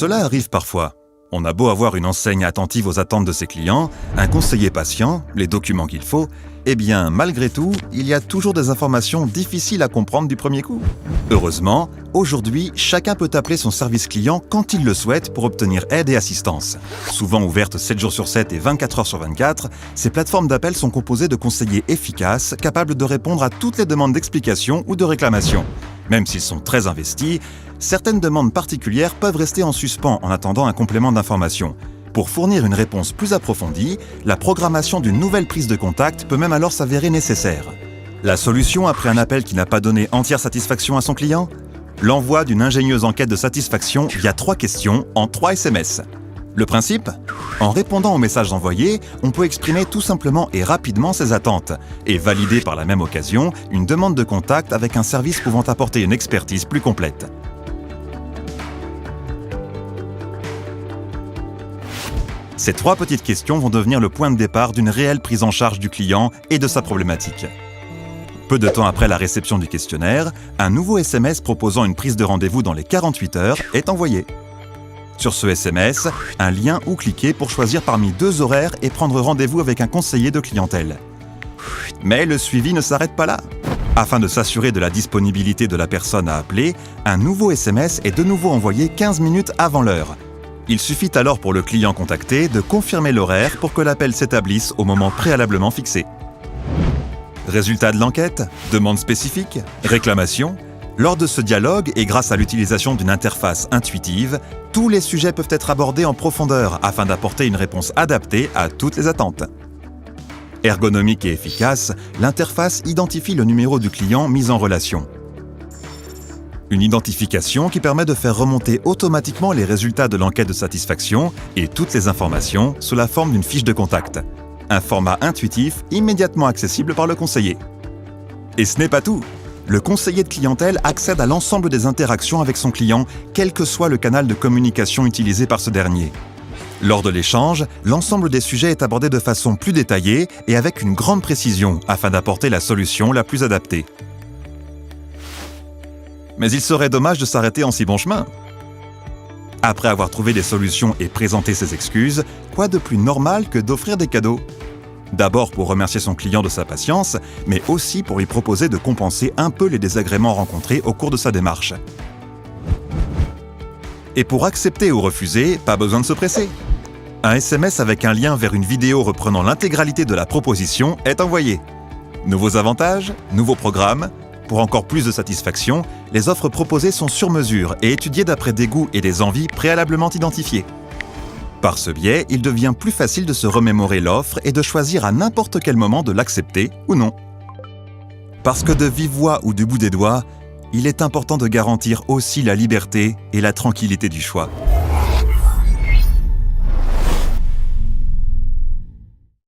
Cela arrive parfois. On a beau avoir une enseigne attentive aux attentes de ses clients, un conseiller patient, les documents qu'il faut, eh bien, malgré tout, il y a toujours des informations difficiles à comprendre du premier coup. Heureusement, aujourd'hui, chacun peut appeler son service client quand il le souhaite pour obtenir aide et assistance. Souvent ouvertes 7 jours sur 7 et 24 heures sur 24, ces plateformes d'appel sont composées de conseillers efficaces, capables de répondre à toutes les demandes d'explication ou de réclamation. Même s'ils sont très investis, certaines demandes particulières peuvent rester en suspens en attendant un complément d'information. Pour fournir une réponse plus approfondie, la programmation d'une nouvelle prise de contact peut même alors s'avérer nécessaire. La solution après un appel qui n'a pas donné entière satisfaction à son client ? L'envoi d'une ingénieuse enquête de satisfaction via 3 questions en 3 SMS. Le principe ? En répondant aux messages envoyés, on peut exprimer tout simplement et rapidement ses attentes et valider par la même occasion une demande de contact avec un service pouvant apporter une expertise plus complète. Ces 3 petites questions vont devenir le point de départ d'une réelle prise en charge du client et de sa problématique. Peu de temps après la réception du questionnaire, un nouveau SMS proposant une prise de rendez-vous dans les 48 heures est envoyé. Sur ce SMS, un lien où cliquer pour choisir parmi 2 horaires et prendre rendez-vous avec un conseiller de clientèle. Mais le suivi ne s'arrête pas là. Afin de s'assurer de la disponibilité de la personne à appeler, un nouveau SMS est de nouveau envoyé 15 minutes avant l'heure. Il suffit alors pour le client contacté de confirmer l'horaire pour que l'appel s'établisse au moment préalablement fixé. Résultat de l'enquête, demande spécifique, réclamation. Lors de ce dialogue et grâce à l'utilisation d'une interface intuitive, tous les sujets peuvent être abordés en profondeur afin d'apporter une réponse adaptée à toutes les attentes. Ergonomique et efficace, l'interface identifie le numéro du client mis en relation. Une identification qui permet de faire remonter automatiquement les résultats de l'enquête de satisfaction et toutes les informations sous la forme d'une fiche de contact. Un format intuitif immédiatement accessible par le conseiller. Et ce n'est pas tout. Le conseiller de clientèle accède à l'ensemble des interactions avec son client, quel que soit le canal de communication utilisé par ce dernier. Lors de l'échange, l'ensemble des sujets est abordé de façon plus détaillée et avec une grande précision afin d'apporter la solution la plus adaptée. Mais il serait dommage de s'arrêter en si bon chemin. Après avoir trouvé des solutions et présenté ses excuses, quoi de plus normal que d'offrir des cadeaux ? D'abord pour remercier son client de sa patience, mais aussi pour lui proposer de compenser un peu les désagréments rencontrés au cours de sa démarche. Et pour accepter ou refuser, pas besoin de se presser. Un SMS avec un lien vers une vidéo reprenant l'intégralité de la proposition est envoyé. Nouveaux avantages, nouveaux programmes. Pour encore plus de satisfaction, les offres proposées sont sur mesure et étudiées d'après des goûts et des envies préalablement identifiés. Par ce biais, il devient plus facile de se remémorer l'offre et de choisir à n'importe quel moment de l'accepter ou non. Parce que de vive voix ou du bout des doigts, il est important de garantir aussi la liberté et la tranquillité du choix.